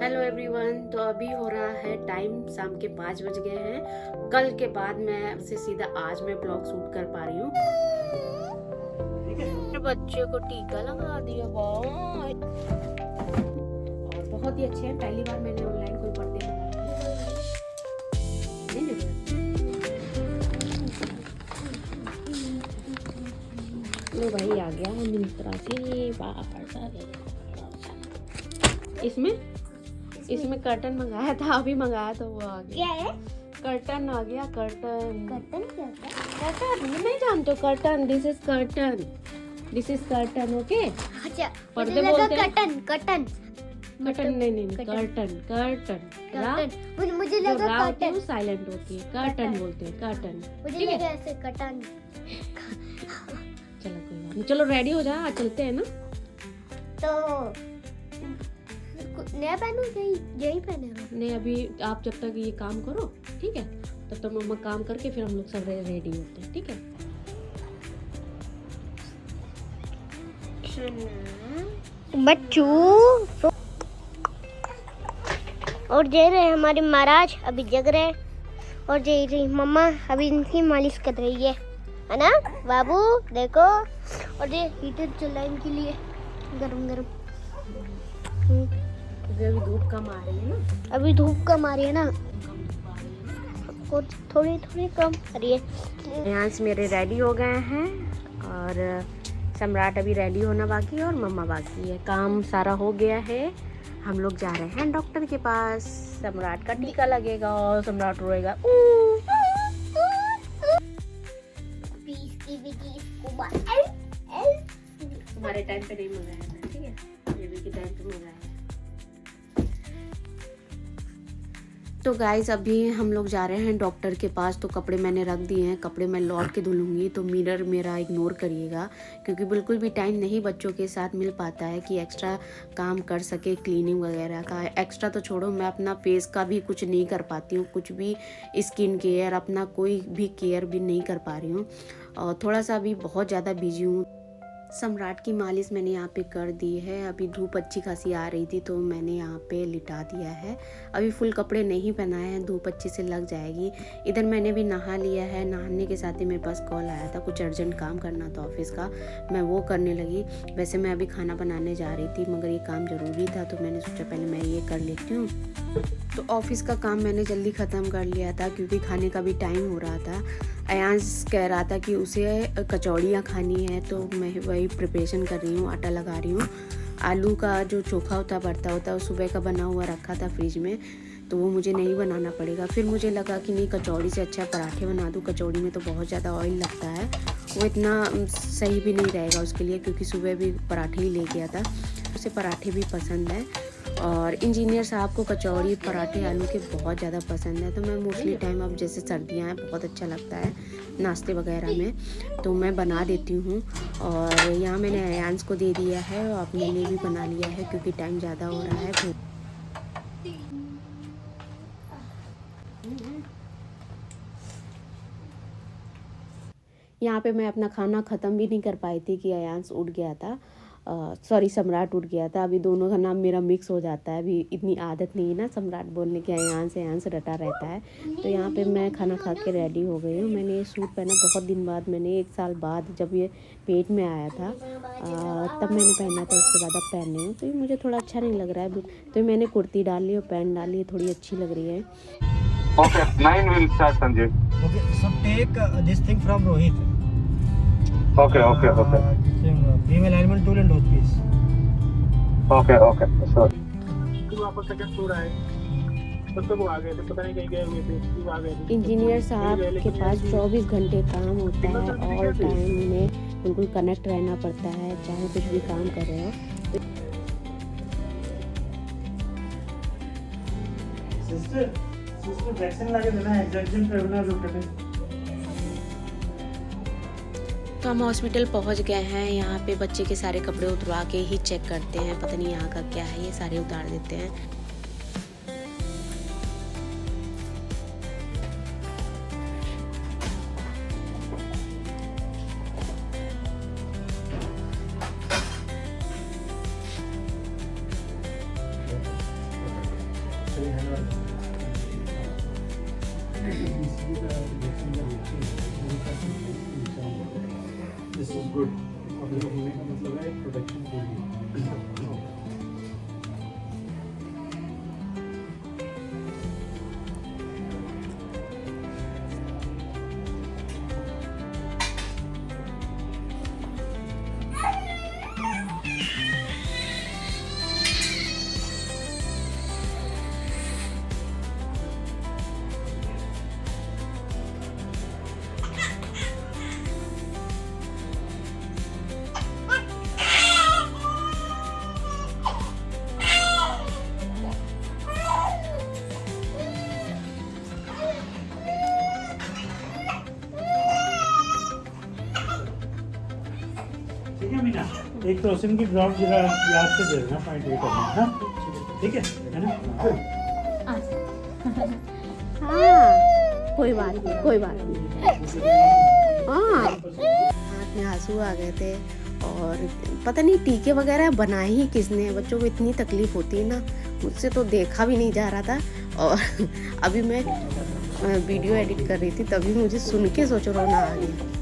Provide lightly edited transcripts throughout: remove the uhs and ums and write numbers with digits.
Hello everyone. तो अभी हो रहा है टाइम शाम के 5 बज गए हैं। कल के बाद मैं से सीधा आज मैं ब्लॉग शूट कर पा रही हूँ। बच्चे को टीका लगा दिया और बहुत ही अच्छे हैं। पहली बार मैंने ऑनलाइन कोई बर्थडे लो भाई आ गया मिंत्रा से बाहर। इसमें कर्टन मंगाया था, अभी मंगाया था वो आ गया। क्या है? कर्टन आ गया। कर्टन क्या होता है? कर्टन नहीं जानते? Curtain, this is curtain. Okay अच्छा, पर्दे बोलते हैं। कर्टन नहीं कर्टन। मुझे लगा कर्टन साइलेंट होती है। कर्टन बोलते हैं, कर्टन। मुझे लगा ऐसे कर्टन। चलो कोई बात नहीं, चलो रेडी हो जा, चलते हैं ना। तो नया पहनूं यही पहने हो? नहीं, अभी आप जब तक ये काम करो, ठीक है, तब तक मम्मा काम करके फिर हम लोग सब रेडी होते हैं, ठीक है। बच्चों और जे रहे हमारे महाराज अभी जग रहे, और जे रही मम्मा अभी इनकी मालिश कर रही है ना बाबू? देखो, और ये हीटर चल रहा है इनके लिए गरम गरम। अभी धूप कम आ रही है ना। अभी धूप कम आ रही है ना, थोड़ी थोड़ी कम आ रही है। यहाँ से मेरे रेडी हो गए हैं और सम्राट अभी रेडी होना बाकी है और मम्मा बाकी है। काम सारा हो गया है। हम लोग जा रहे हैं डॉक्टर के पास। सम्राट का टीका लगेगा और सम्राट रोएगा। हमारे टाइम पे नहीं मंगाया था, ठीक है, बेबी के टाइम पे मंगाया है। तो गाइज अभी हम लोग जा रहे हैं डॉक्टर के पास। तो कपड़े मैंने रख दिए हैं, कपड़े मैं लौट के धुलूंगी, तो मिरर मेरा इग्नोर करिएगा, क्योंकि बिल्कुल भी टाइम नहीं बच्चों के साथ मिल पाता है कि एक्स्ट्रा काम कर सके, क्लीनिंग वगैरह का। एक्स्ट्रा तो छोड़ो, मैं अपना फेस का भी कुछ नहीं कर पाती हूँ, कुछ भी स्किन केयर, अपना कोई भी केयर भी नहीं कर पा रही हूँ, और थोड़ा सा अभी बहुत ज़्यादा बिजी हूँ। सम्राट की मालिश मैंने यहाँ पे कर दी है। अभी धूप अच्छी खासी आ रही थी तो मैंने यहाँ पे लिटा दिया है। अभी फुल कपड़े नहीं पहनाए हैं, धूप अच्छी से लग जाएगी। इधर मैंने भी नहा लिया है। नहाने के साथ ही मेरे पास कॉल आया था, कुछ अर्जेंट काम करना था ऑफिस का, मैं वो करने लगी। वैसे मैं अभी खाना बनाने जा रही थी, मगर ये काम ज़रूरी था तो मैंने सोचा पहले मैं ये कर लेती हूँ। तो ऑफिस का काम मैंने जल्दी ख़त्म कर लिया था, क्योंकि खाने का भी टाइम हो रहा था। अयांश कह रहा था कि उसे कचौड़ियाँ खानी है, तो मैं वही प्रिपरेशन कर रही हूँ, आटा लगा रही हूँ। आलू का जो चोखा होता भरता होता है, वो सुबह का बना हुआ रखा था फ्रिज में, तो वो मुझे नहीं बनाना पड़ेगा। फिर मुझे लगा कि नहीं, कचौड़ी से अच्छा पराठे बना दूँ। कचौड़ी में तो बहुत ज़्यादा ऑयल लगता है, वो इतना सही भी नहीं रहेगा उसके लिए, क्योंकि सुबह भी पराठे ही ले गया था, उसे पराठे भी पसंद है। और इंजीनियर साहब को कचौड़ी, पराठे, आलू के बहुत ज़्यादा पसंद है। तो मैं मोस्टली टाइम, अब जैसे सर्दियाँ हैं, बहुत अच्छा लगता है नाश्ते वगैरह में, तो मैं बना देती हूँ। और यहाँ मैंने अयांश को दे दिया है और अपने लिए भी बना लिया है, क्योंकि टाइम ज़्यादा हो रहा है। यहाँ पे मैं अपना खाना ख़त्म भी नहीं कर पाई थी कि अयांश उठ गया था, सॉरी सम्राट उठ गया था। अभी दोनों का नाम मेरा मिक्स हो जाता है, अभी इतनी आदत नहीं है ना सम्राट बोलने की, अयांश रटा रहता है। तो यहाँ पे मैं खाना खा के रेडी हो गई हूँ। मैंने ये सूट पहना बहुत दिन बाद, मैंने 1 साल बाद जब ये पेट में आया था तब मैंने पहना था, उसके बाद अब पहन रही हूँ। तो ये मुझे थोड़ा अच्छा नहीं लग रहा है, तो मैंने कुर्ती डाल ली और पैंट डाल ली, थोड़ी अच्छी लग रही है। Okay, 9 will start, Sanjay. Okay, so take this thing from Rohit. Okay. This thing, female alignment tool and dose piece. Okay, sure. Engineer साहब के पास 24 घंटे काम होता है, ऑल टाइम उन्हें बिल्कुल कनेक्ट रहना पड़ता है, चाहे कुछ भी काम कर रहे हो। तो हम हॉस्पिटल पहुंच गए हैं। यहाँ पे बच्चे के सारे कपड़े उतरवा के ही चेक करते हैं, पता नहीं यहाँ का क्या है, ये सारे उतार देते हैं। This is good. मतलब है प्रोटेक्शन के लिए. ठीक है मीना, एक क्रोसिन की ड्रॉप जरा याद से दे देना, पॉइंट ये करना है ना, ठीक है ना? हाँ कोई बात नहीं, कोई बात नहीं। हाँ आँख में आंसू आ गए थे और पता नहीं टीके वगैरह बनाए ही किसने, बच्चों को इतनी तकलीफ होती है ना, मुझसे तो देखा भी नहीं जा रहा था। और अभी मैं वीडियो एडिट कर रही थी तभी मुझे सुन के सोच रोना आ गया।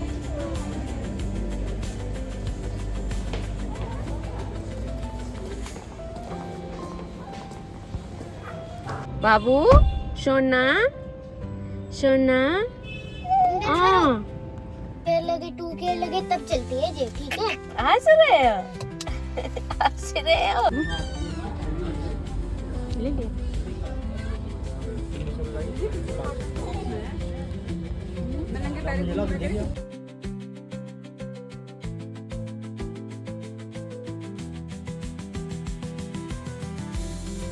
बाबू सोना सोना हाँ केयर लगे, 2 केयर लगे तब चलती है जी, ठीक है? हंस रहे हो, हंस रहे हो। ले ले।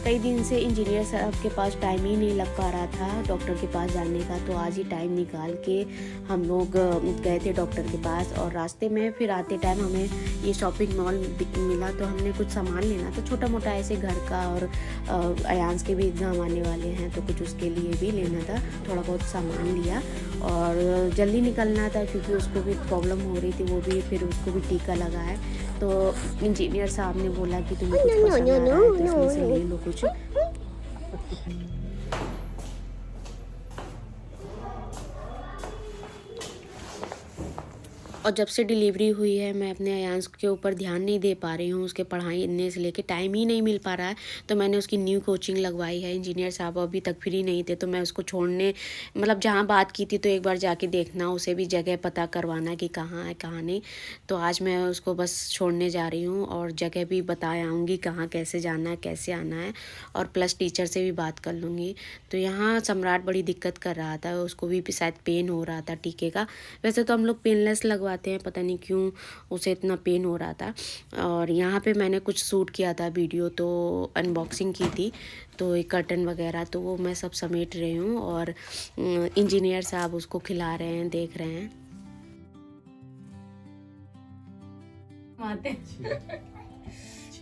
कई दिन से इंजीनियर साहब के पास टाइम ही नहीं लग पा रहा था डॉक्टर के पास जाने का, तो आज ही टाइम निकाल के हम लोग गए थे डॉक्टर के पास। और रास्ते में फिर आते टाइम हमें ये शॉपिंग मॉल मिला, तो हमने कुछ सामान लेना था छोटा मोटा ऐसे घर का, और अयांश के भी एग्ज़ाम आने वाले हैं तो कुछ उसके लिए भी लेना था, थोड़ा बहुत सामान लिया और जल्दी निकलना था क्योंकि उसको भी प्रॉब्लम हो रही थी, वो भी फिर उसको भी टीका लगा है। तो इंजीनियर साहब ने बोला कि तुम्हें कुछ पसंद आ रहा है तो इसमें से ले लो कुछ। और जब से डिलीवरी हुई है मैं अपने अयांश के ऊपर ध्यान नहीं दे पा रही हूँ, उसके पढ़ाई इतने से लेके टाइम ही नहीं मिल पा रहा है, तो मैंने उसकी न्यू कोचिंग लगवाई है। इंजीनियर साहब अभी तक फ्री नहीं थे, तो मैं उसको छोड़ने मतलब जहाँ बात की थी तो एक बार जाके देखना, उसे भी जगह पता करवाना कि कहाँ है कहाँ नहीं। तो आज मैं उसको बस छोड़ने जा रही हूँ और जगह भी बता आऊँगी कहाँ कैसे जाना है कैसे आना है, और प्लस टीचर से भी बात कर लूँगी। तो यहाँ सम्राट बड़ी दिक्कत कर रहा था, उसको भी शायद पेन हो रहा था टीके का। वैसे तो हम लोग पेनलेस लगवाते हैं, पता नहीं क्यों उसे इतना पेन हो रहा था। और यहाँ पे मैंने कुछ शूट किया था वीडियो, तो अनबॉक्सिंग की थी, तो एक कर्टन वगैरह तो वो मैं सब समेट रही हूँ और इंजीनियर साहब उसको खिला रहे हैं, देख रहे हैं।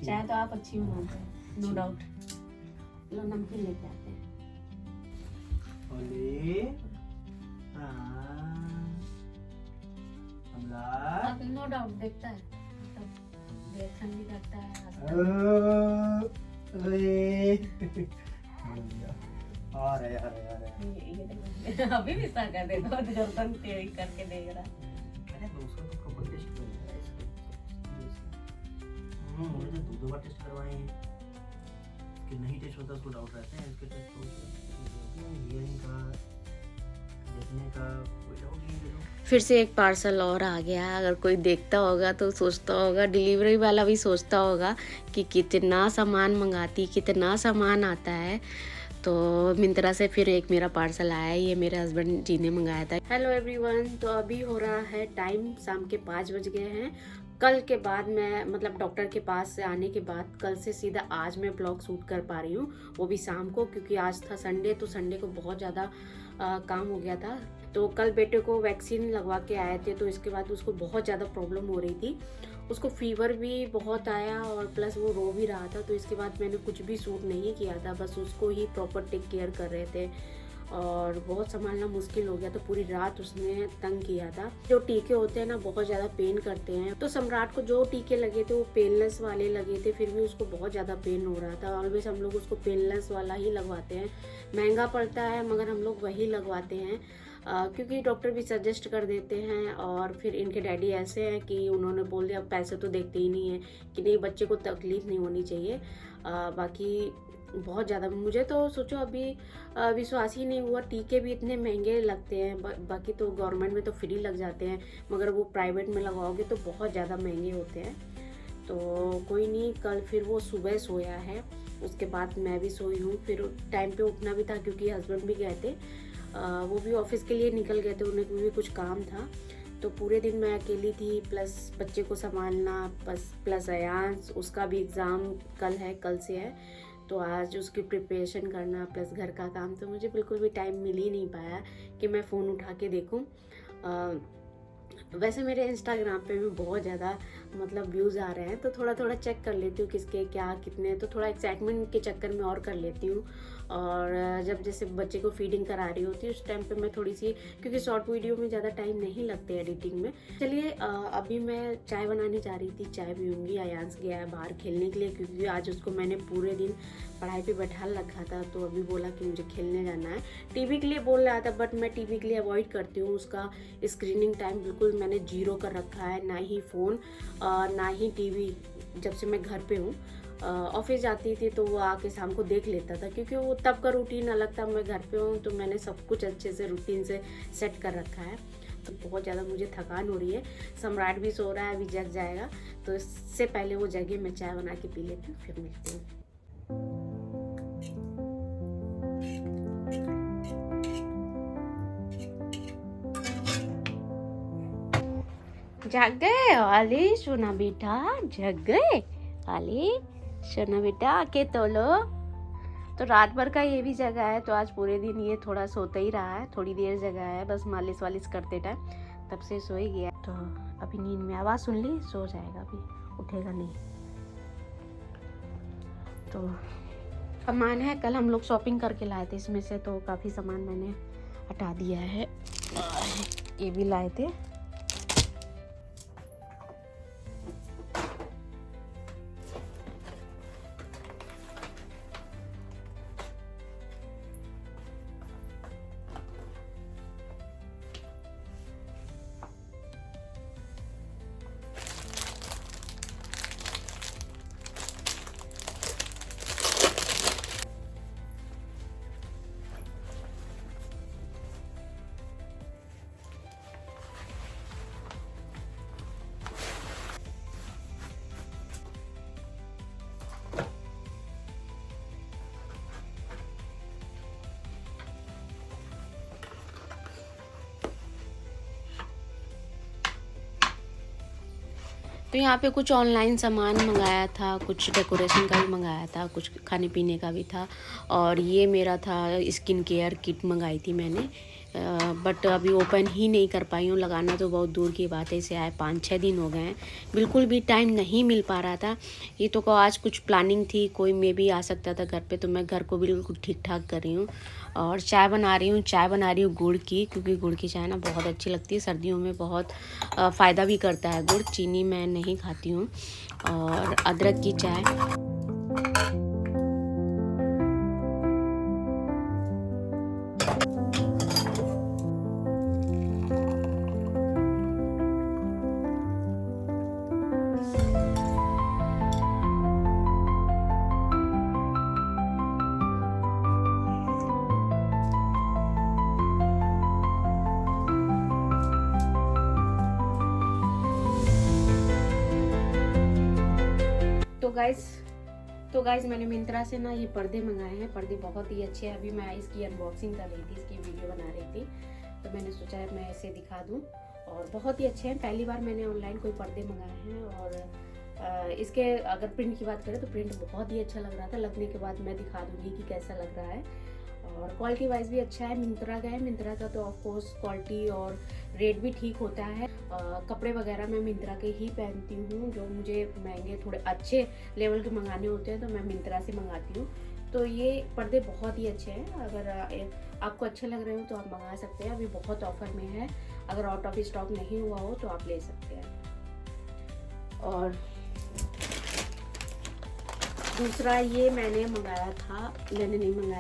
चाय तो आप अच्छी बनाते हैं, नो डाउट। लो नमकीन लेके आते हैं। नो डाउट देखता है, ठंडी लगता है। अभी भी सा कर दे दो, गर्दन टेढ़ी करके देख रहा। मैंने दूसरा तो प्रॉपर टेस्ट करवाया है इसका। मुझे दो बार टेस्ट करवाए हैं कि नहीं टेस्ट होता, उसको डाउट रहता है। इसके टेस्ट तो हियरिंग का, देखने का कोई डाउट नहीं है। फिर से एक पार्सल और आ गया। अगर कोई देखता होगा तो सोचता होगा, डिलीवरी वाला भी सोचता होगा कि कितना सामान मंगाती, कितना सामान आता है। तो मिंत्रा से फिर एक मेरा पार्सल आया है, ये मेरे हस्बैंड जी ने मंगाया था। हेलो एवरीवन, तो अभी हो रहा है टाइम, शाम के 5 बज गए हैं। कल के बाद मैं मतलब डॉक्टर के पास से आने के बाद कल से सीधा आज मैं ब्लॉग शूट कर पा रही हूँ, वो भी शाम को, क्योंकि आज था संडे, तो संडे को बहुत ज़्यादा काम हो गया था। तो कल बेटे को वैक्सीन लगवा के आए थे, तो इसके बाद उसको बहुत ज़्यादा प्रॉब्लम हो रही थी, उसको फीवर भी बहुत आया और प्लस वो रो भी रहा था। तो इसके बाद मैंने कुछ भी शूट नहीं किया था, बस उसको ही प्रॉपर टेक केयर कर रहे थे। और बहुत संभालना मुश्किल हो गया। तो पूरी रात उसने तंग किया था। जो टीके होते हैं ना बहुत ज़्यादा पेन करते हैं। तो सम्राट को जो टीके लगे थे वो पेनलेस वाले लगे थे, फिर भी उसको बहुत ज़्यादा पेन हो रहा था। ऑलवेज हम लोग उसको पेनलेस वाला ही लगवाते हैं, महंगा पड़ता है मगर हम लोग वही लगवाते हैं क्योंकि डॉक्टर भी सजेस्ट कर देते हैं। और फिर इनके डैडी ऐसे हैं कि उन्होंने बोल दिया पैसे तो देखते ही नहीं है कि नहीं बच्चे को तकलीफ़ नहीं होनी चाहिए। बाकी बहुत ज़्यादा मुझे तो सोचो अभी विश्वास ही नहीं हुआ, टीके भी इतने महंगे लगते हैं। बाकी तो गवर्नमेंट में तो फ्री लग जाते हैं मगर वो प्राइवेट में लगवाओगे तो बहुत ज़्यादा महंगे होते हैं। तो कोई नहीं, कल फिर वो सुबह सोया है, उसके बाद मैं भी सोई हूँ। फिर टाइम पे उठना भी था क्योंकि हस्बैंड भी गए थे, वो भी ऑफिस के लिए निकल गए थे, उन्हें भी कुछ काम था। तो पूरे दिन मैं अकेली थी, प्लस बच्चे को संभालना, प्लस अयांश उसका भी एग्ज़ाम कल है, कल से है, तो आज उसकी प्रिपरेशन करना प्लस घर का काम। तो मुझे बिल्कुल भी टाइम मिल ही नहीं पाया कि मैं फ़ोन उठा के देखूं। वैसे मेरे इंस्टाग्राम पे भी बहुत ज़्यादा मतलब व्यूज़ आ रहे हैं, तो थोड़ा थोड़ा चेक कर लेती हूँ किसके क्या कितने, तो थोड़ा एक्साइटमेंट के चक्कर में और कर लेती हूँ। और जब जैसे बच्चे को फीडिंग करा रही होती है उस टाइम पे मैं थोड़ी सी, क्योंकि शॉर्ट वीडियो में ज़्यादा टाइम नहीं लगते एडिटिंग में। चलिए अभी मैं चाय बनाने जा रही थी, चाय पीऊँगी। अयांश गया है बाहर खेलने के लिए क्योंकि आज उसको मैंने पूरे दिन पढ़ाई पे बैठा रखा था, तो अभी बोला कि मुझे खेलने जाना है। टीवी के लिए बोल रहा था बट मैं टीवी के लिए अवॉइड करती हूँ, उसका स्क्रीनिंग टाइम बिल्कुल मैंने 0 कर रखा है, ना ही फ़ोन ना ही टीवी। जब से मैं घर पे हूँ, ऑफिस जाती थी तो वो आके शाम को देख लेता था क्योंकि वो तब का रूटीन अलग था। मैं घर पे हूँ तो मैंने सब कुछ अच्छे से रूटीन से सेट कर रखा है। तो बहुत ज़्यादा मुझे थकान हो रही है। सम्राट भी सो रहा है, अभी जग जाएगा, तो इससे पहले वो जगे मैं चाय बना के पी लेती हूँ, फिर मिलती हूँ। जग गए वाली सोना बेटा, जग गए वाली सोना बेटा, आके तोलो। तो रात भर का ये भी जगह है, तो आज पूरे दिन ये थोड़ा सोता ही रहा है, थोड़ी देर जगह है बस मालिश वालिश करते टाइम, तब से सो ही गया। तो अभी नींद में आवाज़ सुन ली, सो जाएगा, अभी उठेगा नहीं। तो सामान है, कल हम लोग शॉपिंग करके लाए थे, इसमें से तो काफ़ी सामान मैंने हटा दिया है। ये भी लाए थे। तो यहाँ पे कुछ ऑनलाइन सामान मंगाया था, कुछ डेकोरेशन का भी मंगाया था, कुछ खाने पीने का भी था। और ये मेरा था स्किन केयर किट मंगाई थी मैंने, बट अभी ओपन ही नहीं कर पाई हूँ। लगाना तो बहुत दूर की बात है, इसे आए 5-6 दिन हो गए हैं, बिल्कुल भी टाइम नहीं मिल पा रहा था। ये तो को आज कुछ प्लानिंग थी, कोई मे भी आ सकता था घर पे, तो मैं घर को बिल्कुल ठीक ठाक कर रही हूँ। और चाय बना रही हूँ गुड़ की, क्योंकि गुड़ की चाय ना बहुत अच्छी लगती है, सर्दियों में बहुत फ़ायदा भी करता है गुड़। चीनी मैं नहीं खाती हूँ। और अदरक की चाय। तो गाइस मैंने मिंत्रा से ना ये पर्दे मंगाए हैं। पर्दे बहुत ही अच्छे हैं। अभी मैं इसकी अनबॉक्सिंग कर रही थी, इसकी वीडियो बना रही थी, तो मैंने सोचा है मैं इसे दिखा दूं। और बहुत ही अच्छे हैं, पहली बार मैंने ऑनलाइन कोई पर्दे मंगाए हैं। और इसके अगर प्रिंट की बात करें तो प्रिंट बहुत ही अच्छा लग रहा था। लगने के बाद मैं दिखा दूंगी कि कैसा लग रहा है। और क्वालिटी वाइज भी अच्छा है। मिंत्रा का है, मिंत्रा का तो ऑफकोर्स क्वालिटी और रेट भी ठीक होता है। कपड़े वगैरह मैं मिंत्रा के ही पहनती हूँ। जो मुझे महंगे थोड़े अच्छे लेवल के मंगाने होते हैं तो मैं मिंत्रा से मंगाती हूँ, तो ये पर्दे बहुत ही अच्छे हैं। अगर आपको अच्छे लग रहे हो तो आप मंगा सकते हैं। अभी बहुत ऑफर में है। अगर आउट ऑफ स्टॉक नहीं हुआ हो तो आप ले सकते हैं। और दूसरा ये मैंने नहीं मंगाया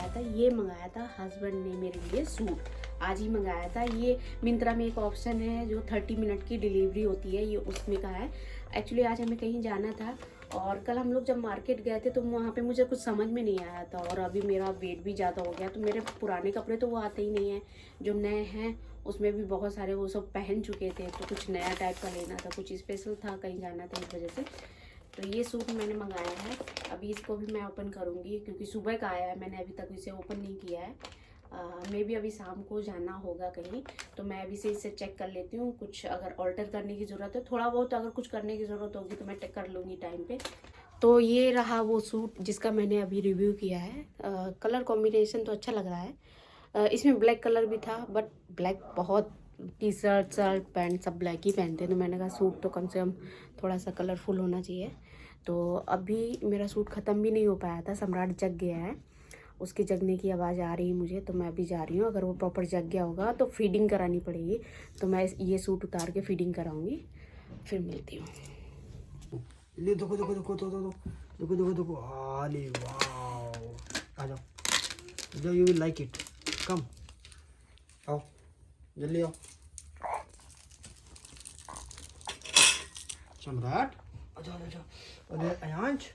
था, ये मंगाया था हस्बैंड ने मेरे लिए सूट। आज ही मंगाया था। ये मिंत्रा में एक ऑप्शन है जो 30 मिनट की डिलीवरी होती है, ये उसमें का है। एक्चुअली आज हमें कहीं जाना था और कल हम लोग जब मार्केट गए थे तो वहाँ पे मुझे कुछ समझ में नहीं आया था। और अभी मेरा वेट भी ज़्यादा हो गया तो मेरे पुराने कपड़े तो वो आते ही नहीं हैं। जो नए हैं उसमें भी बहुत सारे वो सब पहन चुके थे, तो कुछ नया टाइप का लेना था, कुछ स्पेशल था, कहीं जाना था, इस वजह से। तो ये सूट मैंने मंगाया है। अभी इसको भी मैं ओपन करूँगी क्योंकि सुबह का आया है, मैंने अभी तक इसे ओपन नहीं किया है। मे भी अभी शाम को जाना होगा कहीं, तो मैं अभी से इसे चेक कर लेती हूँ। कुछ अगर ऑल्टर करने की ज़रूरत है, थोड़ा बहुत अगर कुछ करने की ज़रूरत होगी तो मैं कर लूँगी टाइम पे। तो ये रहा वो सूट जिसका मैंने अभी रिव्यू किया है। कलर कॉम्बिनेशन तो अच्छा लग रहा है। इसमें ब्लैक कलर भी था, बट ब्लैक बहुत टी शर्ट पैंट सब ब्लैक ही पहनते हैं, तो मैंने कहा सूट तो कम से कम थोड़ा सा कलरफुल होना चाहिए। तो अभी मेरा सूट ख़त्म भी नहीं हो पाया था, सम्राट जग गया है, उसके जगने की आवाज़ आ रही है मुझे, तो मैं अभी जा रही हूँ। अगर वो प्रॉपर जग गया होगा तो फीडिंग करानी पड़ेगी, तो मैं ये सूट उतार के फीडिंग कराऊंगी, फिर मिलती हूँ। ले देखो देखो देखो देखो देखो देखो देखो, अरे वाह, आ जाओ, यू विल लाइक इट, कम आओ, जल्दी आओ। सम्राट, आ जाओ आ जाओ। अरे अयांश,